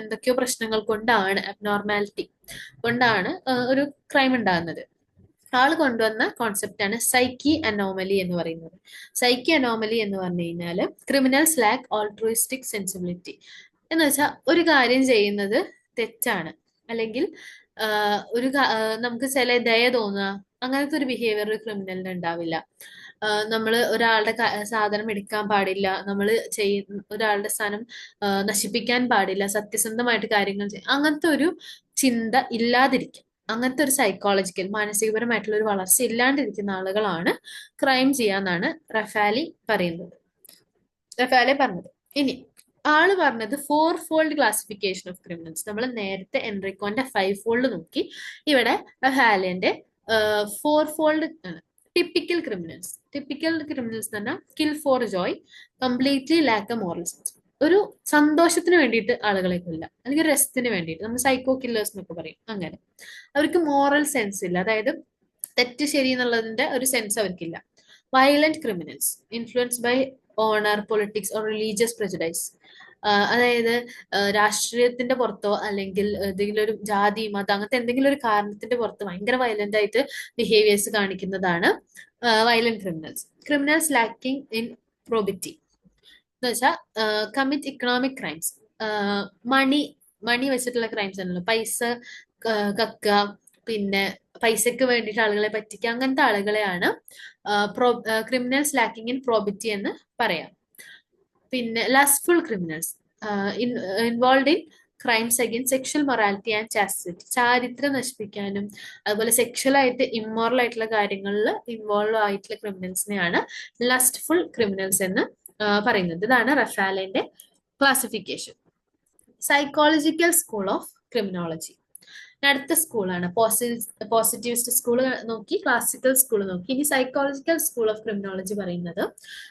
എന്തൊക്കെയോ പ്രശ്നങ്ങൾ കൊണ്ടാണ്, അബ്നോർമാലിറ്റി കൊണ്ടാണ് ഒരു ക്രൈം ഉണ്ടാകുന്നത്. ആള് കൊണ്ടുവന്ന കോൺസെപ്റ്റ് ആണ് സൈക്കി അനോമലി എന്ന് പറയുന്നത്. സൈക്കി അനോമലി എന്ന് പറഞ്ഞു കഴിഞ്ഞാല് ക്രിമിനൽസ് ലാക്ക് ഓൾട്രുയിസ്റ്റിക് സെൻസിബിലിറ്റി എന്ന് വെച്ചാൽ ഒരു കാര്യം ചെയ്യുന്നത് തെറ്റാണ്, അല്ലെങ്കിൽ നമുക്ക് ചില ദയ തോന്നുക, അങ്ങനത്തെ ഒരു ബിഹേവിയർ ഒരു ക്രിമിനലിന് ഉണ്ടാവില്ല. നമ്മൾ ഒരാളുടെ സാധനം എടുക്കാൻ പാടില്ല, നമ്മൾ ഒരാളുടെ സ്ഥാനം നശിപ്പിക്കാൻ പാടില്ല, സത്യസന്ധമായിട്ട് കാര്യങ്ങൾ അങ്ങനത്തെ ഒരു ചിന്ത ഇല്ലാതിരിക്കും. അങ്ങനത്തെ ഒരു സൈക്കോളജിക്കൽ മാനസികപരമായിട്ടുള്ള ഒരു വളർച്ച ഇല്ലാണ്ടിരിക്കുന്ന ആളുകളാണ് ക്രൈം ചെയ്യാന്നാണ് റഫാലെ പറഞ്ഞത്. ഇനി ആള് പറഞ്ഞത് 4-fold ക്ലാസിഫിക്കേഷൻ ഓഫ് ക്രിമിനൽസ്. നമ്മൾ നേരത്തെ എൻറിക്കോന്റെ 5-fold നോക്കി, ഇവിടെ റഫാലിന്റെ 4-fold ആണ്. ടിപ്പിക്കൽ ക്രിമിനൽസ് എന്ന് പറഞ്ഞാൽ kill for joy, completely lack a moral sense. ഒരു സന്തോഷത്തിന് വേണ്ടിയിട്ട് ആളുകളെ കൊല്ല, അല്ലെങ്കിൽ ഒരു രസത്തിന് വേണ്ടിയിട്ട്, നമ്മൾ സൈക്കോ കില്ലേഴ്സ് എന്നൊക്കെ പറയും. അങ്ങനെ അവർക്ക് മോറൽ സെൻസ് ഇല്ല, അതായത് തെറ്റ് ശരി എന്നുള്ളതിന്റെ ഒരു സെൻസ് അവർക്കില്ല. Violent criminals influenced by honour, politics or religious prejudice. അതായത് രാഷ്ട്രീയത്തിന്റെ പുറത്തോ അല്ലെങ്കിൽ എന്തെങ്കിലും ഒരു ജാതി മതം അങ്ങനത്തെ എന്തെങ്കിലും ഒരു കാരണത്തിന്റെ പുറത്ത് ഭയങ്കര വയലന്റ് ആയിട്ട് ബിഹേവിയേഴ്സ് കാണിക്കുന്നതാണ് വയലന്റ് ക്രിമിനൽസ് ലാക്കിംഗ് ഇൻ പ്രോബിറ്റി എന്ന് വെച്ചാൽ കമ്മിറ്റ് ഇക്കണോമിക് ക്രൈംസ്. മണി വെച്ചിട്ടുള്ള ക്രൈംസ് ആണല്ലോ, പൈസ കക്കുക, പിന്നെ പൈസക്ക് വേണ്ടിയിട്ട് ആളുകളെ പറ്റിക്കുക, അങ്ങനത്തെ ആളുകളെയാണ് ക്രിമിനൽസ് ലാക്കിംഗ് ഇൻ പ്രോബിറ്റി എന്ന് പറയാം. പിന്നെ lustful criminals involve in crimes against sexual morality and chastity. ചാരിത്രം നശിപ്പിക്കാനും അതുപോലെ സെക്ഷലായിട്ട് ഇമ്മോറൽ ആയിട്ടുള്ള കാര്യങ്ങളിൽ ഇൻവോൾവ് ആയിട്ടുള്ള ക്രിമിനൽസിനെയാണ് ലസ്റ്റ്ഫുൾ ക്രിമിനൽസ് എന്ന് പറയുന്നത്. ഇതാണ് റഫാലിന്റെ classification. Psychological school of criminology. അടുത്ത സ്കൂളാണ് പോസിറ്റിവിസ്റ്റ് സ്കൂൾ നോക്കി, ക്ലാസിക്കൽ സ്കൂൾ നോക്കി. ഇനി സൈക്കോളജിക്കൽ സ്കൂൾ ഓഫ് ക്രിമിനോളജി പറയുന്നത്,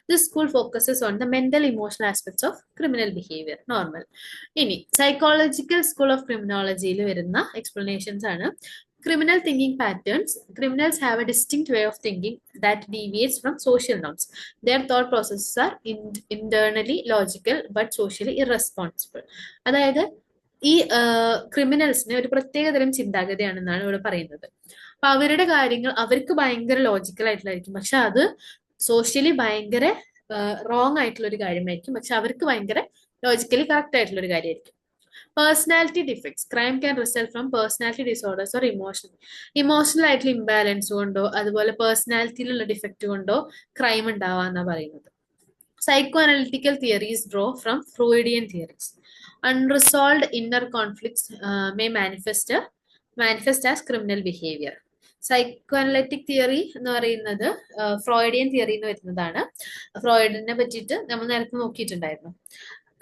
this school focuses on the mental emotional aspects of criminal behaviour normal. ഇനി സൈക്കോളജിക്കൽ സ്കൂൾ ഓഫ് ക്രിമിനോളജിയിൽ വരുന്ന എക്സ്പ്ലനേഷൻസ് ആണ്. Criminal thinking patterns. Criminals have a distinct way of thinking that deviates from social norms. Their thought processes are internally logical but socially irresponsible. അതായത് ഈ ക്രിമിനൽസിന് ഒരു പ്രത്യേകതരം ചിന്താഗതിയാണെന്നാണ് ഇവിടെ പറയുന്നത്. അപ്പൊ അവരുടെ കാര്യങ്ങൾ അവർക്ക് ഭയങ്കര ലോജിക്കൽ ആയിട്ടുള്ളതായിരിക്കും, പക്ഷെ അത് സോഷ്യലി ഭയങ്കര റോങ് ആയിട്ടുള്ള ഒരു കാര്യമായിരിക്കും, പക്ഷെ അവർക്ക് ഭയങ്കര ലോജിക്കലി കറക്റ്റ് ആയിട്ടുള്ള ഒരു കാര്യമായിരിക്കും. Personality defects. Crime can result from personality disorders or emotional ആയിട്ടുള്ള ഇംബാലൻസ് കൊണ്ടോ അതുപോലെ പേഴ്സണാലിറ്റിയിലുള്ള ഡിഫക്റ്റ് കൊണ്ടോ ക്രൈം ഉണ്ടാവാന്നാ പറയുന്നത്. Psycho analytical theories draw from Freudian theories. Unresolved inner conflicts may manifest as criminal behaviour. Psycho analytic theory എന്ന് പറയുന്നത് Freudian theory എന്ന് വരുന്നതാണ്. ഫ്രോയിഡിനെ പറ്റിയിട്ട് നമ്മൾ നേരത്തെ നോക്കിയിട്ടുണ്ടായിരുന്നു.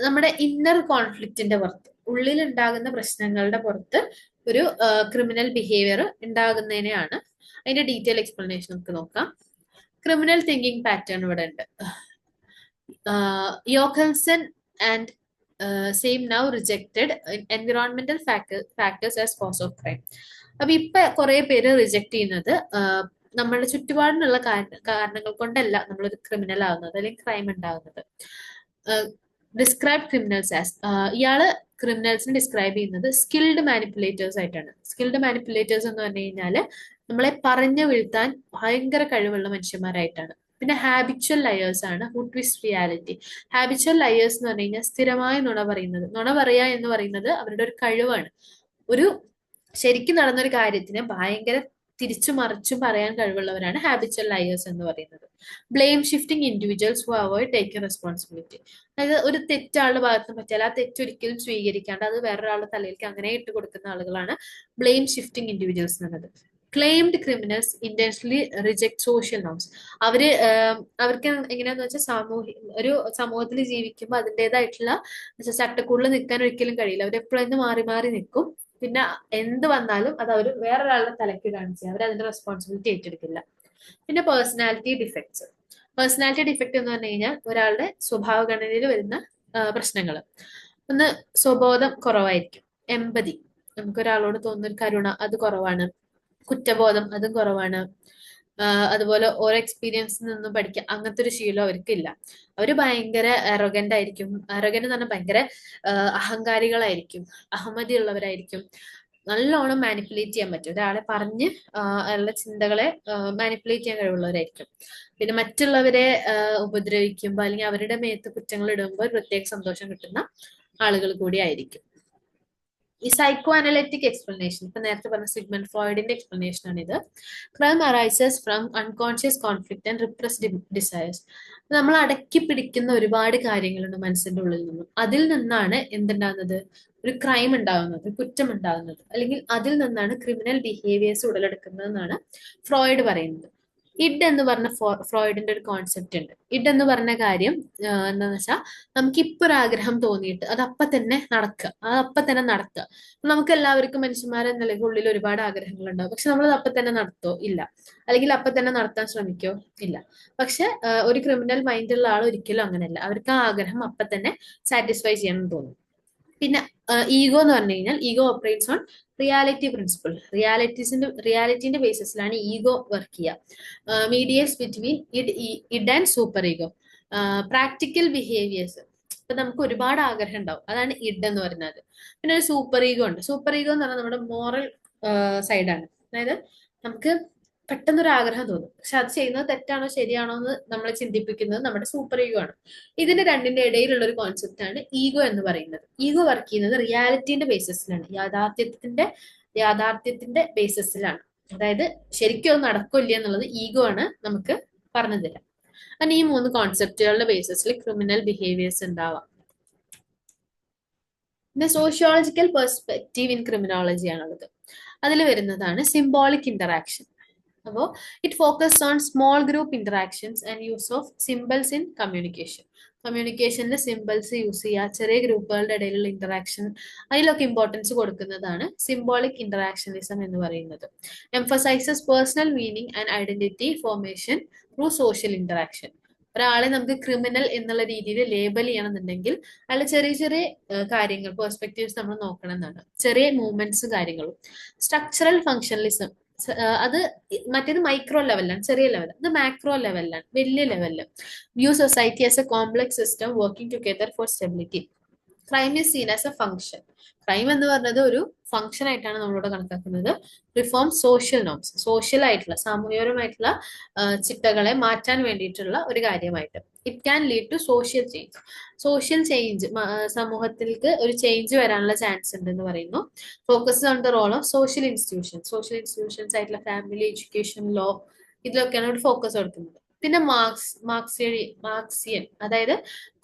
നമ്മുടെ ഇന്നർ കോൺഫ്ലിക്റ്റിന്റെ പുറത്ത്, ഉള്ളിൽ ഉണ്ടാകുന്ന പ്രശ്നങ്ങളുടെ പുറത്ത് ഒരു ക്രിമിനൽ ബിഹേവിയർ ഉണ്ടാകുന്നതിനെയാണ്. അതിന്റെ ഡീറ്റെയിൽ എക്സ്പ്ലനേഷൻ നമുക്ക് നോക്കാം. ക്രിമിനൽ തിങ്കിങ് പാറ്റേൺ ഇവിടെ ഉണ്ട്. Yochelson and Samenow rejected environmental factors as cause of crime. അപ്പൊ ഇപ്പൊ കുറെ പേര് റിജക്ട് ചെയ്യുന്നത് നമ്മളുടെ ചുറ്റുപാടിനുള്ള കാരണങ്ങൾ കൊണ്ടല്ല നമ്മളൊരു ക്രിമിനൽ ആവുന്നത് അല്ലെങ്കിൽ ക്രൈം ഉണ്ടാകുന്നത്. ഡിസ്ക്രൈബ് ക്രിമിനൽസ് ആസ്, ഇയാള് ക്രിമിനൽസിനെ ഡിസ്ക്രൈബ് ചെയ്യുന്നത് സ്കിൽഡ് മാനിപ്പുലേറ്റേഴ്സ് ആയിട്ടാണ്. സ്കിൽഡ് മാനിപ്പുലേറ്റേഴ്സ് എന്ന് പറഞ്ഞു കഴിഞ്ഞാല് നമ്മളെ പറഞ്ഞു വീഴ്ത്താൻ ഭയങ്കര കഴിവുള്ള മനുഷ്യന്മാരായിട്ടാണ്. പിന്നെ ഹാബിച്വൽ ലയേഴ്സ് ആണ്, who twist reality. Habitual liars എന്ന് പറഞ്ഞു കഴിഞ്ഞാൽ സ്ഥിരമായി നുണ പറയുക എന്ന് പറയുന്നത് അവരുടെ ഒരു കഴിവാണ്. ഒരു ശരിക്കും നടന്നൊരു കാര്യത്തിനെ ഭയങ്കര തിരിച്ചു മറിച്ചും പറയാൻ കഴിവുള്ളവരാണ് ഹാബിച്വൽ ലയേഴ്സ് എന്ന് പറയുന്നത്. Blame shifting individuals who avoid taking responsibility. അതായത് ഒരു തെറ്റാളുടെ ഭാഗത്ത് പറ്റിയാൽ ആ തെറ്റ് ഒരിക്കലും സ്വീകരിക്കാണ്ട് അത് വേറൊരാളുടെ തലയിലേക്ക് അങ്ങനെ ഇട്ട് കൊടുക്കുന്ന ആളുകളാണ് ബ്ലെയിം ഷിഫ്റ്റിംഗ് ഇൻഡിവിജ്വൽസ് എന്നത്. Claimed criminals intentionally reject social norms. അവർക്ക് എങ്ങനെയാന്ന് വെച്ചാൽ ഒരു സമൂഹത്തിൽ ജീവിക്കുമ്പോൾ അതിൻ്റെതായിട്ടുള്ള ചട്ടക്കൂടിൽ നിൽക്കാൻ ഒരിക്കലും കഴിയില്ല. അവരെപ്പോഴും മാറി മാറി നിൽക്കും. പിന്നെ എന്ത് വന്നാലും അത് അവർ വേറൊരാളുടെ തലക്കിടാണ് ചെയ്യുക. അവർ അതിന്റെ റെസ്പോൺസിബിലിറ്റി ഏറ്റെടുക്കില്ല. പിന്നെ പേഴ്സണാലിറ്റി ഡിഫക്ട്സ്. പേഴ്സണാലിറ്റി ഡിഫക്റ്റ് എന്ന് പറഞ്ഞു കഴിഞ്ഞാൽ ഒരാളുടെ സ്വഭാവഘടനയിൽ വരുന്ന പ്രശ്നങ്ങൾ. ഒന്ന്, സ്വബോധം കുറവായിരിക്കും. എമ്പതി, നമുക്ക് ഒരാളോട് തോന്നുന്ന ഒരു കരുണ, അത് കുറവാണ്. കുറ്റബോധം, അതും കുറവാണ്. അതുപോലെ ഓരോ എക്സ്പീരിയൻസിൽ നിന്നും പഠിക്കുക, അങ്ങനത്തെ ഒരു ശീലം അവർക്കില്ല. അവര് ഭയങ്കര അറോഗന്റ് ആയിരിക്കും. അറോഗന്റ് എന്ന് പറഞ്ഞാൽ ഭയങ്കര അഹങ്കാരികളായിരിക്കും, അഹമ്മതി ഉള്ളവരായിരിക്കും. നല്ലോണം മാനിപ്പുലേറ്റ് ചെയ്യാൻ പറ്റും. ഒരാളെ പറഞ്ഞ് അയാളുടെ ചിന്തകളെ മാനിപ്പുലേറ്റ് ചെയ്യാൻ കഴിവുള്ളവരായിരിക്കും. പിന്നെ മറ്റുള്ളവരെ ഉപദ്രവിക്കുമ്പോൾ അല്ലെങ്കിൽ അവരുടെ മേത്ത് കുറ്റങ്ങൾ ഇടുമ്പോൾ ഒരു പ്രത്യേക സന്തോഷം കിട്ടുന്ന ആളുകൾ കൂടി ആയിരിക്കും. ഈ സൈക്കോ അനലിറ്റിക് എക്സ്പ്ലനേഷൻ, ഇപ്പൊ നേരത്തെ പറഞ്ഞ സിഗ്മണ്ട് ഫ്രോയിഡിന്റെ എക്സ്പ്ലനേഷൻ ആണ് ഇത്. Crime arises from unconscious conflict and repressed desires. നമ്മൾ അടക്കി പിടിക്കുന്ന ഒരുപാട് കാര്യങ്ങളുണ്ട് മനസ്സിന്റെ ഉള്ളിൽ നിന്നും. അതിൽ നിന്നാണ് എന്തുണ്ടാകുന്നത്? ഒരു ക്രൈം ഉണ്ടാകുന്നത്, ഒരു കുറ്റം ഉണ്ടാകുന്നത്, അല്ലെങ്കിൽ അതിൽ നിന്നാണ് ക്രിമിനൽ ബിഹേവിയേഴ്സ് ഉടലെടുക്കുന്നതെന്നാണ് ഫ്രോയിഡ് പറയുന്നത്. ഇഡ് എന്ന് പറഞ്ഞ ഫ്രോയിഡിന്റെ ഒരു കോൺസെപ്റ്റ് ഉണ്ട്. ഇഡ് എന്ന് പറഞ്ഞ കാര്യം എന്താന്ന് വെച്ചാൽ, നമുക്ക് ഇപ്പൊ ഒരു ആഗ്രഹം തോന്നിയിട്ട് അത് അപ്പൊ തന്നെ നടക്കുക, അത് അപ്പൊ തന്നെ നടത്തുക. നമുക്ക് എല്ലാവർക്കും മനുഷ്യന്മാരെ നിലയ്ക്ക് ഉള്ളിൽ ഒരുപാട് ആഗ്രഹങ്ങൾ ഉണ്ടാവും. പക്ഷെ നമ്മൾ അത് അപ്പൊ തന്നെ നടത്തോ? ഇല്ല. അല്ലെങ്കിൽ അപ്പൊ തന്നെ നടത്താൻ ശ്രമിക്കോ? ഇല്ല. പക്ഷെ ഒരു ക്രിമിനൽ മൈൻഡുള്ള ആൾ ഒരിക്കലും അങ്ങനെയല്ല. അവർക്ക് ആ ആഗ്രഹം അപ്പൊ തന്നെ സാറ്റിസ്ഫൈ ചെയ്യണം തോന്നും. പിന്നെ ഈഗോ എന്ന് പറഞ്ഞു കഴിഞ്ഞാൽ, ego operates on reality principle. റിയാലിറ്റിന്റെ ബേസിസിലാണ് ഈഗോ വർക്ക് ചെയ്യുക. Mediates between id and superego. Practical behaviours. ഇപ്പൊ നമുക്ക് ഒരുപാട് ആഗ്രഹം ഉണ്ടാവും, അതാണ് ഇഡ് എന്ന് പറയുന്നത്. പിന്നെ ഒരു സൂപ്പർ ഈഗോ ഉണ്ട്. സൂപ്പർ ഈഗോ എന്ന് പറഞ്ഞാൽ നമ്മുടെ മോറൽ സൈഡാണ്. അതായത് നമുക്ക് പെട്ടെന്നൊരു ആഗ്രഹം തോന്നും, പക്ഷെ അത് ചെയ്യുന്നത് തെറ്റാണോ ശരിയാണോ എന്ന് നമ്മളെ ചിന്തിപ്പിക്കുന്നത് നമ്മുടെ സൂപ്പർ ഈഗോ ആണ്. ഇതിന്റെ രണ്ടിന്റെ ഇടയിലുള്ള ഒരു കോൺസെപ്റ്റ് ആണ് ഈഗോ എന്ന് പറയുന്നത്. ഈഗോ വർക്ക് ചെയ്യുന്നത് റിയാലിറ്റിന്റെ ബേസിസിലാണ്, യാഥാർത്ഥ്യത്തിന്റെ ബേസിസിലാണ്. അതായത് ശരിക്കും അത് നടക്കില്ല എന്നുള്ളത് ഈഗോ ആണ് നമുക്ക് പറഞ്ഞു തരാം. അങ്ങനെ ഈ 3 കോൺസെപ്റ്റുകളുടെ ബേസിസിൽ ക്രിമിനൽ ബിഹേവിയേഴ്സ് ഉണ്ടാവാം. പിന്നെ സോഷ്യോളജിക്കൽ പെർസ്പെക്റ്റീവ് ഇൻ ക്രിമിനോളജി ആണുള്ളത്. അതിൽ വരുന്നതാണ് സിംബോളിക് ഇന്ററാക്ഷൻ. അപ്പോൾ it focus on small group interactions and use of symbols in communication. കമ്മ്യൂണിക്കേഷനിൽ സിമ്പിൾസ് യൂസ് ചെയ്യുക, ചെറിയ ഗ്രൂപ്പുകളുടെ ഇടയിലുള്ള ഇന്ററാക്ഷൻ, അതിലൊക്കെ ഇമ്പോർട്ടൻസ് കൊടുക്കുന്നതാണ് സിംബോളിക് ഇന്ററാക്ഷനിസം എന്ന് പറയുന്നത്. Emphasises personal meaning and identity formation through social interaction. ഒരാളെ നമുക്ക് ക്രിമിനൽ എന്നുള്ള രീതിയിൽ ലേബൽ ചെയ്യണമെന്നുണ്ടെങ്കിൽ അയാൾ ചെറിയ ചെറിയ കാര്യങ്ങൾ, പെർസ്പെക്റ്റീവ്സ് നമ്മൾ നോക്കണം എന്നാണ്. ചെറിയ മൂവ്മെന്റ്സും കാര്യങ്ങളും. സ്ട്രക്ചറൽ ഫങ്ഷണലിസം, അത് മറ്റേത് മൈക്രോ ലെവലിലാണ്, ചെറിയ ലെവൽ. അത് മാക്രോ ലെവലിലാണ്, വലിയ ലെവലിൽ. View society as A complex system working together four stability. Crime is seen as A function. Crime എന്ന് പറഞ്ഞത് ഒരു ഫംഗ്ഷൻ ആയിട്ടാണ് നമ്മളോട് കണക്കാക്കുന്നത്. റിഫോം സോഷ്യൽ നോംസ്, സോഷ്യൽ ആയിട്ടുള്ള സാമൂഹികപരമായിട്ടുള്ള ചിട്ടകളെ മാറ്റാൻ വേണ്ടിയിട്ടുള്ള ഒരു കാര്യമായിട്ട്. It can lead to social change. Social change, സമൂഹത്തിലേക്ക് ഒരു ചേഞ്ച് വരാനുള്ള ചാൻസ് ഉണ്ട് എന്ന് പറയുന്നു. Focus on the role of social institutions. Social institutions ആയിട്ടുള്ള ഫാമിലി, എഡ്യൂക്കേഷൻ, ലോ, ഇതിലൊക്കെയാണ് ഒരു ഫോക്കസ് കൊടുക്കുന്നത്. പിന്നെ മാർക്സിയൻ, അതായത്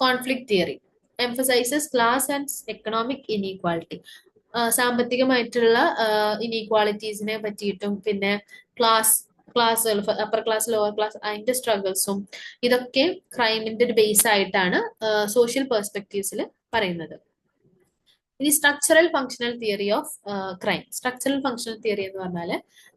conflict theory, emphasizes class and economic inequality. സാമ്പത്തികമായിട്ടുള്ള ഇനീക്വാളിറ്റീസിനെ പറ്റിയിട്ടും പിന്നെ ക്ലാസ്സുകൾ, അപ്പർ ക്ലാസ്, ലോവർ ക്ലാസ്, അതിന്റെ സ്ട്രഗിൾസും ഇതൊക്കെ ക്രൈമിന്റെ ഒരു ബേസ് ആയിട്ടാണ് സോഷ്യൽ പെർസ്പെക്റ്റീവ്സിൽ പറയുന്നത്. ഇനി structural functional theory of crime. Structural functional theory എന്ന് പറഞ്ഞാൽ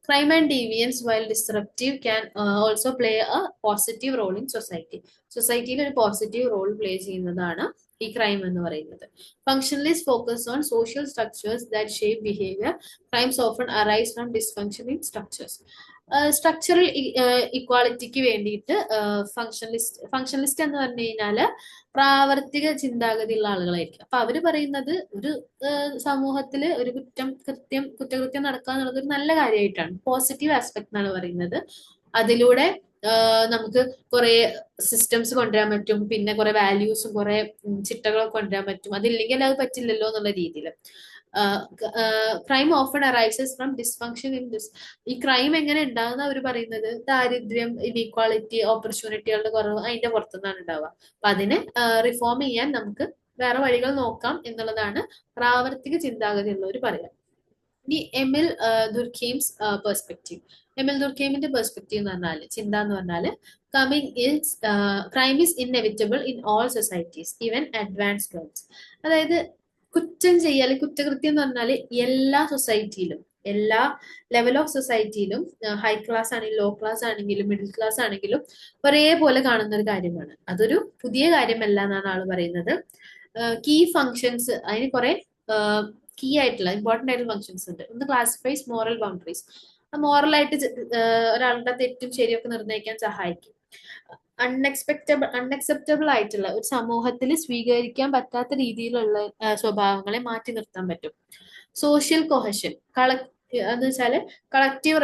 crime and deviance while disruptive can also play a positive role in society. സൊസൈറ്റിയിൽ ഒരു പോസിറ്റീവ് റോൾ പ്ലേ ചെയ്യുന്നതാണ് ഈ ക്രൈം എന്ന് പറയുന്നത്. Functionalist focus on social structures that shape behaviour. Crimes often arise from dysfunction in structures. Structural ഇക്വാളിറ്റിക്ക് വേണ്ടിയിട്ട് functionalist എന്ന് പറഞ്ഞു കഴിഞ്ഞാല് പ്രാവർത്തിക ചിന്താഗതിയുള്ള ആളുകളായിരിക്കും. അപ്പൊ അവര് പറയുന്നത് ഒരു സമൂഹത്തില് ഒരു കുറ്റകൃത്യം നടക്കുക എന്നുള്ളത് ഒരു നല്ല കാര്യമായിട്ടാണ്, പോസിറ്റീവ് ആസ്പെക്ട് എന്നാണ് പറയുന്നത്. അതിലൂടെ നമുക്ക് കുറെ സിസ്റ്റംസ് കൊണ്ടുവരാൻ പറ്റും, പിന്നെ കുറെ വാല്യൂസും കുറെ ചിട്ടകളൊക്കെ കൊണ്ടുവരാൻ പറ്റും. അതില്ലെങ്കിൽ അത് പറ്റില്ലല്ലോ എന്നുള്ള രീതിയിൽ. Crime often arises from dysfunction in this. ഈ ക്രൈം എങ്ങനെ ഉണ്ടാകുന്ന അവർ പറയുന്നത് ദാരിദ്ര്യം, ഇനീക്വാളിറ്റി, ഓപ്പർച്യൂണിറ്റികളുടെ കുറവ് അതിന്റെ പുറത്തുനിന്നാണ് ഉണ്ടാവുക. അപ്പൊ അതിനെ റിഫോം ചെയ്യാൻ നമുക്ക് വേറെ വഴികൾ നോക്കാം എന്നുള്ളതാണ് പ്രാവർത്തിക ചിന്താഗതിയുള്ളവർ പറയാം. ഇനി എമിൽ ദുർഖീംസ് പെർസ്പെക്റ്റീവ്. എമിൽ ദുർഖീമിന്റെ പെർസ്പെക്റ്റീവ് എന്ന് പറഞ്ഞാല്, ചിന്ത എന്ന് പറഞ്ഞാല്, coming is crime is inevitable in all societies even advanced ones. അതായത് കുറ്റം ചെയ്യൽ, കുറ്റകൃത്യം എന്ന് പറഞ്ഞാല് എല്ലാ സൊസൈറ്റിയിലും, എല്ലാ ലെവൽ ഓഫ് സൊസൈറ്റിയിലും, ഹൈ ക്ലാസ് ആണെങ്കിലും ലോ ക്ലാസ് ആണെങ്കിലും മിഡിൽ ക്ലാസ് ആണെങ്കിലും ഒരേപോലെ കാണുന്ന ഒരു കാര്യമാണ്. അതൊരു പുതിയ കാര്യമല്ല എന്നാണ് ആള് പറയുന്നത്. കീ ഫങ്ഷൻസ്, അതിന് കുറെ കീ ആയിട്ടുള്ള ഇമ്പോർട്ടന്റ് ആയിട്ടുള്ള ഫങ്ഷൻസ് ഉണ്ട്. ഒന്ന് ക്ലാസിഫൈസ് മോറൽ ബൗണ്ടറീസ്. മോറലായിട്ട് ഒരാളുടെ തെറ്റും ശരിയൊക്കെ നിർണ്ണയിക്കാൻ സഹായിക്കും. അൺഅക്സെപ്റ്റബിൾ ആയിട്ടുള്ള ഒരു സമൂഹത്തിൽ സ്വീകരിക്കാൻ പറ്റാത്ത രീതിയിലുള്ള സ്വഭാവങ്ങളെ മാറ്റി നിർത്താൻ പറ്റും. സോഷ്യൽ കൊഹഷൻ, എന്ന് വെച്ചാല് collective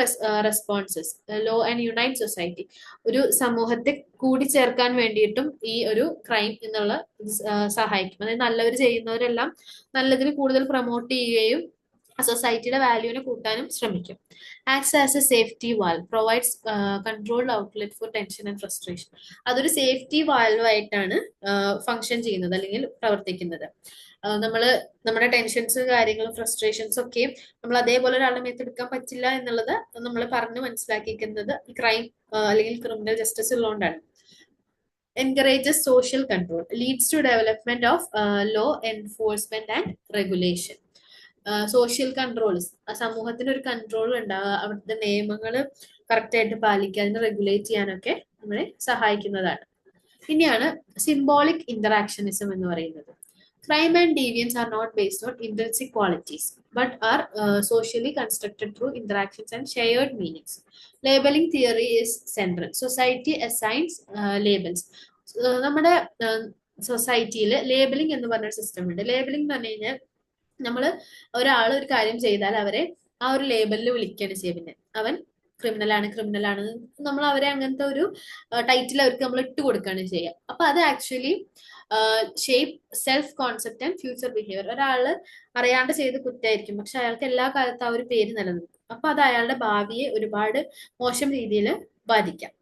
responses, law and unite society. ഒരു സമൂഹത്തെ കൂടിച്ചേർക്കാൻ വേണ്ടിയിട്ടും ഈ ഒരു ക്രൈം എന്നുള്ള സഹായിക്കും. അതായത് നല്ലവർ ചെയ്യുന്നവരെല്ലാം നല്ലതിന് കൂടുതൽ പ്രൊമോട്ട് ചെയ്യുകയും സൊസൈറ്റിയുടെ വാല്യൂവിനെ കൂട്ടാനും ശ്രമിക്കും. Acts as a safety valve, provides controlled outlet for tension and frustration. അതൊരു സേഫ്റ്റി വാൽവ് ആയിട്ടാണ് ഫങ്ഷൻ ചെയ്യുന്നത് അല്ലെങ്കിൽ പ്രവർത്തിക്കുന്നത്. നമ്മുടെ ടെൻഷൻസ്, കാര്യങ്ങളും ഫ്രസ്ട്രേഷൻസ് ഒക്കെ നമ്മൾ അതേപോലെ ഒരാളുടെ മേത്തെടുക്കാൻ പറ്റില്ല എന്നുള്ളത് നമ്മൾ പറഞ്ഞ് മനസ്സിലാക്കിക്കുന്നത് ഈ ക്രൈം അല്ലെങ്കിൽ ക്രിമിനൽ ജസ്റ്റിസ് ഉള്ളതുകൊണ്ടാണ്. Encourages social control, leads to development of law enforcement and regulation. Social controls, സമൂഹത്തിന് ഒരു കൺട്രോൾ ഉണ്ടാവുക, അവിടുത്തെ നിയമങ്ങൾ കറക്റ്റ് ആയിട്ട് പാലിക്കുക, അതിനെ റെഗുലേറ്റ് ചെയ്യാനൊക്കെ നമ്മളെ സഹായിക്കുന്നതാണ്. ഇനിയാണ് സിംബോളിക് ഇന്ററാക്ഷനിസം എന്ന് പറയുന്നത്. Crime and deviance are not based on intrinsic qualities, but are socially constructed through interactions and shared meanings. Labeling theory is central. Society assigns labels. നമ്മുടെ സൊസൈറ്റിയിൽ ലേബലിംഗ് എന്ന് പറഞ്ഞൊരു സിസ്റ്റം ഉണ്ട്. ലേബലിംഗ് എന്ന് പറഞ്ഞു കഴിഞ്ഞാൽ നമ്മൾ ഒരാൾ ഒരു കാര്യം ചെയ്താൽ അവരെ ആ ഒരു ലേബലിൽ വിളിക്കുകയാണ് ചെയ്യുക. പിന്നെ അവൻ ക്രിമിനലാണ് നമ്മൾ അവരെ അങ്ങനത്തെ ഒരു ടൈറ്റിൽ അവർക്ക് നമ്മൾ ഇട്ട് കൊടുക്കുകയാണ് ചെയ്യുക. അപ്പൊ അത് actually shape self concept and future behaviour. ഒരാള് അറിയാണ്ട് ചെയ്ത് കുറ്റമായിരിക്കും, പക്ഷെ അയാൾക്ക് എല്ലാ കാലത്തും ആ ഒരു പേര് നിലനിൽക്കും. അപ്പൊ അത് അയാളുടെ ഭാവിയെ ഒരുപാട് മോശം രീതിയിൽ ബാധിക്കാം.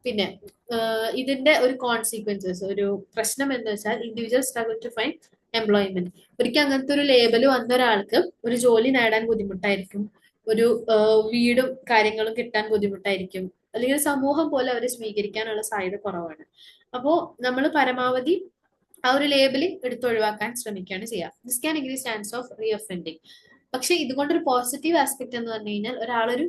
പിന്നെ ഇതിന്റെ ഒരു കോൺസിക്വൻസസ്, ഒരു പ്രശ്നം എന്ന് വെച്ചാൽ individual struggle to find employment. ഒരിക്കൽ അങ്ങനത്തെ ഒരു ലേബൽ വന്ന ഒരാൾക്ക് ഒരു ജോലി നേടാൻ ബുദ്ധിമുട്ടായിരിക്കും, ഒരു വീടും കാര്യങ്ങളും കിട്ടാൻ ബുദ്ധിമുട്ടായിരിക്കും, അല്ലെങ്കിൽ സമൂഹം പോലെ അവരെ സ്വീകരിക്കാനുള്ള സാധ്യത കുറവാണ്. അപ്പോ നമ്മൾ പരമാവധി ആ ഒരു ലേബലിംഗ് എടുത്തൊഴിവാക്കാൻ ശ്രമിക്കുകയാണ് ചെയ്യുക. This can increase chance of reoffending. പക്ഷെ ഇതുകൊണ്ടൊരു പോസിറ്റീവ് ആസ്പെക്ട് എന്ന് പറഞ്ഞു കഴിഞ്ഞാൽ ഒരാളൊരു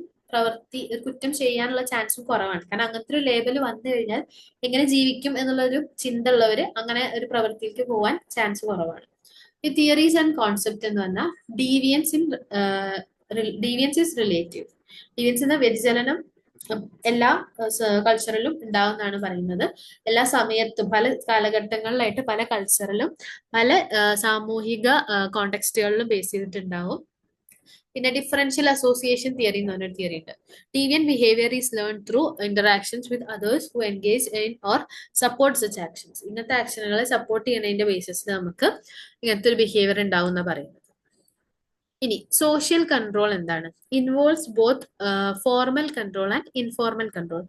കുറ്റം ചെയ്യാനുള്ള ചാൻസും കുറവാണ്. കാരണം അങ്ങനത്തെ ഒരു ലേബൽ വന്നു കഴിഞ്ഞാൽ എങ്ങനെ ജീവിക്കും എന്നുള്ളൊരു ചിന്ത ഉള്ളവര് അങ്ങനെ ഒരു പ്രവൃത്തിയിലേക്ക് പോകാൻ ചാൻസ് കുറവാണ്. ഈ തിയറീസ് ആൻഡ് കോൺസെപ്റ്റ് എന്ന് പറഞ്ഞാൽ ഡീവിയൻസ് ഈസ് റിലേറ്റീവ്. ഡീവിയൻസ് എന്ന വ്യതിചലനം എല്ലാ കൾച്ചറിലും ഉണ്ടാവുമെന്നാണ് പറയുന്നത്. എല്ലാ സമയത്തും പല കാലഘട്ടങ്ങളിലായിട്ട് പല കൾച്ചറിലും പല സാമൂഹിക കോണ്ടെക്സ്റ്റുകളിലും ബേസ് ചെയ്തിട്ടുണ്ടാവും. പിന്നെ ഡിഫറൻഷ്യൽ അസോസിയേഷൻ തിയറി എന്ന് പറഞ്ഞൊരു തിയറി ഉണ്ട്. Deviant behaviour is learn through interactions with others who engage in or support such actions. ഇങ്ങനത്തെ ആക്ഷനുകളെ സപ്പോർട്ട് ചെയ്യുന്നതിന്റെ ബേസിസിൽ നമുക്ക് ഇങ്ങനത്തെ ഒരു ബിഹേവിയർ ഉണ്ടാവും എന്നാണ് പറയുന്നത്. ഇനി സോഷ്യൽ കൺട്രോൾ എന്താണ്? Involves both formal control and informal control.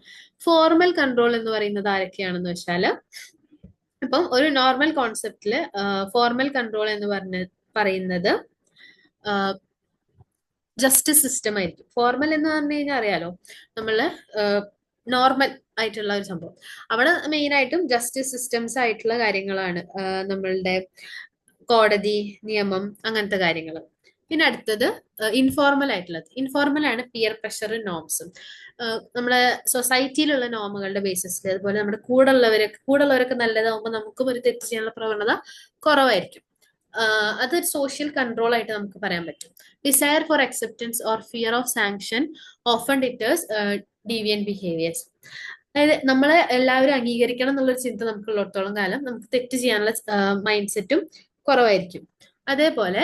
Formal control എന്ന് പറയുന്നത് ആരൊക്കെയാണെന്ന് വെച്ചാല്, ഇപ്പം ഒരു നോർമൽ കോൺസെപ്റ്റില് ഫോർമൽ കൺട്രോൾ എന്ന് പറയുന്നത് ജസ്റ്റിസ് സിസ്റ്റം ആയിരിക്കും. ഫോർമൽ എന്ന് പറഞ്ഞു കഴിഞ്ഞാൽ അറിയാലോ, നമ്മള് നോർമൽ ആയിട്ടുള്ള ഒരു സംഭവം. അവിടെ മെയിൻ ആയിട്ടും ജസ്റ്റിസ് സിസ്റ്റംസ് ആയിട്ടുള്ള കാര്യങ്ങളാണ്, നമ്മളുടെ കോടതി, നിയമം, അങ്ങനത്തെ കാര്യങ്ങൾ. പിന്നെ അടുത്തത് ഇൻഫോർമൽ ആയിട്ടുള്ളത്. ഇൻഫോർമൽ ആണ് പിയർ പ്രഷറും നോംസും. നമ്മുടെ സൊസൈറ്റിയിലുള്ള നോമുകളുടെ ബേസിസിൽ, അതുപോലെ നമ്മുടെ കൂടെയുള്ളവരൊക്കെ നല്ലതാവുമ്പോൾ നമുക്കും ഒരു തെറ്റ് ചെയ്യാനുള്ള പ്രവണത കുറവായിരിക്കും. അതൊരു സോഷ്യൽ കൺട്രോൾ ആയിട്ട് നമുക്ക് പറയാൻ പറ്റും. Desire for acceptance or fear of sanction often deters deviant behaviours. അതായത് നമ്മളെ എല്ലാവരും അംഗീകരിക്കണം എന്നുള്ളൊരു ചിന്ത നമുക്കുള്ളിടത്തോളം കാലം നമുക്ക് തെറ്റ് ചെയ്യാനുള്ള മൈൻഡ് സെറ്റും കുറവായിരിക്കും. അതേപോലെ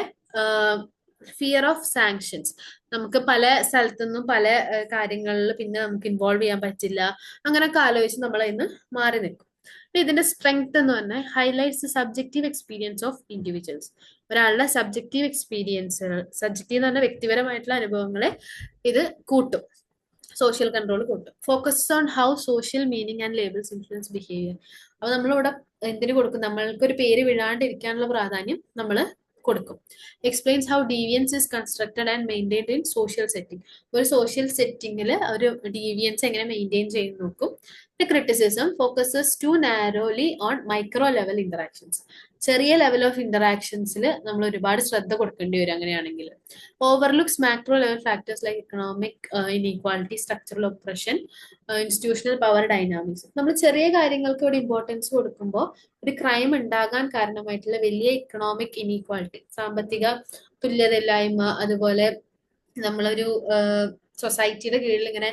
ഫിയർ ഓഫ് സാങ്ഷൻസ്, നമുക്ക് പല സ്ഥലത്തുനിന്നും പല കാര്യങ്ങളിൽ പിന്നെ നമുക്ക് ഇൻവോൾവ് ചെയ്യാൻ പറ്റില്ല, അങ്ങനെയൊക്കെ ആലോചിച്ച് നമ്മളതിന്ന് മാറി നിൽക്കും. ഇതിന്റെ സ്ട്രെങ്ത് എന്ന് പറഞ്ഞാൽ highlights subjective experience of individuals. ഒരാളുടെ സബ്ജക്റ്റീവ് എക്സ്പീരിയൻസ്, സബ്ജക്റ്റീവ് എന്ന് പറഞ്ഞാൽ വ്യക്തിപരമായിട്ടുള്ള അനുഭവങ്ങളെ ഇത് കൂട്ടും, സോഷ്യൽ കൺട്രോൾ കൂട്ടും. Focus on how social meaning and labels influence behaviour. അപ്പൊ നമ്മളിവിടെ എന്തിനു കൊടുക്കും, നമ്മൾക്കൊരു പേര് വിടാണ്ടിരിക്കാനുള്ള പ്രാധാന്യം നമ്മൾ കൊടുക്കും. Explains how deviance is constructed and maintained in social setting. ഒരു സോഷ്യൽ സെറ്റിംഗിൽ ഒരു ഡീവിയൻസ് എങ്ങനെ മെയിൻറ്റെയിൻ ചെയ്ത് നോക്കും. Criticism focuses too narrowly on micro level interactions. ചെറിയ ലെവൽ ഓഫ് ഇന്ററാക്ഷൻസിൽ നമ്മൾ ഒരുപാട് ശ്രദ്ധ കൊടുക്കേണ്ടി വരും അങ്ങനെയാണെങ്കിൽ. Overlooks macro level factors like economic inequality, structural oppression, institutional power dynamics. നമ്മൾ ചെറിയ കാര്യങ്ങൾക്ക് ഇവിടെ ഇമ്പോർട്ടൻസ് കൊടുക്കുമ്പോൾ ഒരു ക്രൈം ഉണ്ടാകാൻ കാരണമായിട്ടുള്ള വലിയ ഇക്കണോമിക് ഇൻഇക്വാലിറ്റി, സാമ്പത്തിക തുല്യതയില്ലായ്മ, അതുപോലെ നമ്മളൊരു സൊസൈറ്റിയുടെ കീഴിൽ ഇങ്ങനെ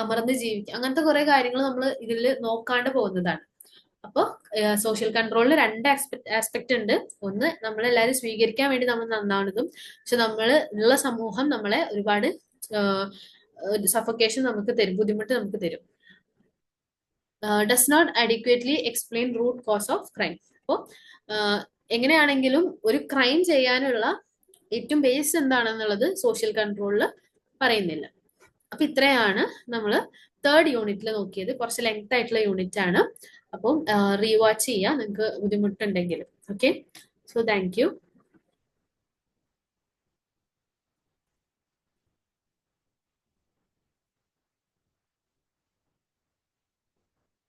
അമർന്ന് ജീവിക്കുക, അങ്ങനത്തെ കുറെ കാര്യങ്ങൾ നമ്മൾ ഇതിൽ നോക്കാണ്ട് പോകുന്നതാണ്. അപ്പോൾ സോഷ്യൽ കൺട്രോളിൽ രണ്ട് ആസ്പെക്ട് ഉണ്ട്. ഒന്ന്, നമ്മളെല്ലാവരും സ്വീകരിക്കാൻ വേണ്ടി നമ്മൾ നന്നാവുന്നതും, പക്ഷെ നമ്മൾ ഉള്ള സമൂഹം നമ്മളെ ഒരുപാട് സഫോക്കേഷൻ നമുക്ക് തരും, ബുദ്ധിമുട്ട് നമുക്ക് തരും. Does not adequately explain root cause of crime. അപ്പോൾ എങ്ങനെയാണെങ്കിലും ഒരു ക്രൈം ചെയ്യാനുള്ള ഏറ്റവും ബേസ് എന്താണെന്നുള്ളത് സോഷ്യൽ കൺട്രോളിൽ പറയുന്നില്ല. അപ്പൊ ഇത്രയാണ് നമ്മൾ തേർഡ് യൂണിറ്റിൽ നോക്കിയത്. കുറച്ച് ലെങ്ത് ആയിട്ടുള്ള യൂണിറ്റ് ആണ്. അപ്പം റീവാച്ച് ചെയ്യാം നിങ്ങൾക്ക് ബുദ്ധിമുട്ടുണ്ടെങ്കിൽ. Okay, so thank you.